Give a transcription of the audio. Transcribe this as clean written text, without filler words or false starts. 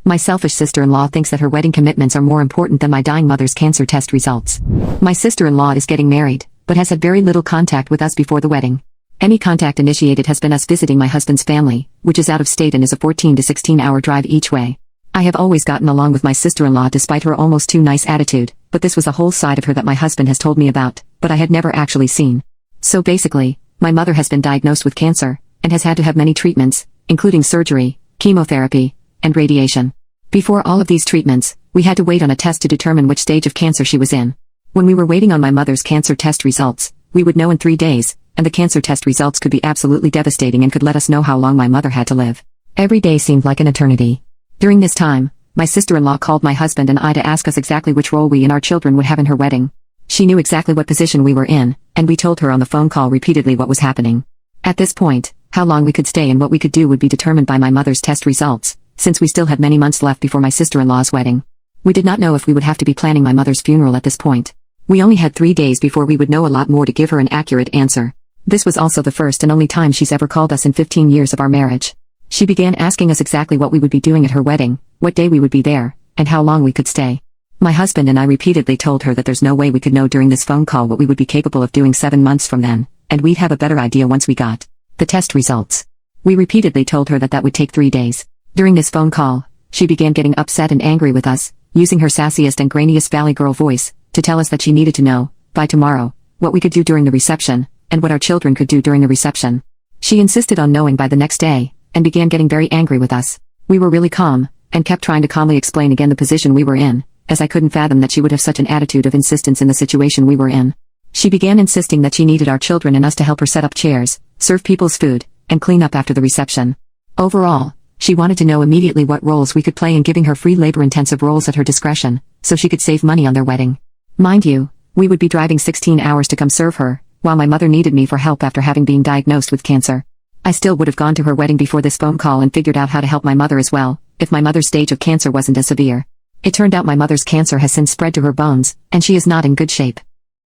My selfish sister-in-law thinks that her wedding commitments are more important than my dying mother's cancer test results. My sister-in-law is getting married, but has had very little contact with us before the wedding. Any contact initiated has been us visiting my husband's family, which is out of state and is a 14 to 16-hour drive each way. I have always gotten along with my sister-in-law despite her almost too nice attitude, but this was a whole side of her that my husband has told me about, but I had never actually seen. So basically, my mother has been diagnosed with cancer, and has had to have many treatments, including surgery, chemotherapy, and radiation. Before all of these treatments, we had to wait on a test to determine which stage of cancer she was in. When we were waiting on my mother's cancer test results, we would know in 3 days, and the cancer test results could be absolutely devastating and could let us know how long my mother had to live. Every day seemed like an eternity. During this time, my sister-in-law called my husband and I to ask us exactly which role we and our children would have in her wedding. She knew exactly what position we were in, and we told her on the phone call repeatedly what was happening. At this point, how long we could stay and what we could do would be determined by my mother's test results, since we still had many months left before my sister-in-law's wedding. We did not know if we would have to be planning my mother's funeral at this point. We only had 3 days before we would know a lot more to give her an accurate answer. This was also the first and only time she's ever called us in 15 years of our marriage. She began asking us exactly what we would be doing at her wedding, what day we would be there, and how long we could stay. My husband and I repeatedly told her that there's no way we could know during this phone call what we would be capable of doing 7 months from then, and we'd have a better idea once we got the test results. We repeatedly told her that that would take 3 days. During this phone call, she began getting upset and angry with us, using her sassiest and grainiest Valley Girl voice, to tell us that she needed to know, by tomorrow, what we could do during the reception, and what our children could do during the reception. She insisted on knowing by the next day, and began getting very angry with us. We were really calm, and kept trying to calmly explain again the position we were in, as I couldn't fathom that she would have such an attitude of insistence in the situation we were in. She began insisting that she needed our children and us to help her set up chairs, serve people's food, and clean up after the reception. Overall, she wanted to know immediately what roles we could play in giving her free labor-intensive roles at her discretion, so she could save money on their wedding. Mind you, we would be driving 16 hours to come serve her, while my mother needed me for help after having been diagnosed with cancer. I still would have gone to her wedding before this phone call and figured out how to help my mother as well, if my mother's stage of cancer wasn't as severe. It turned out my mother's cancer has since spread to her bones, and she is not in good shape.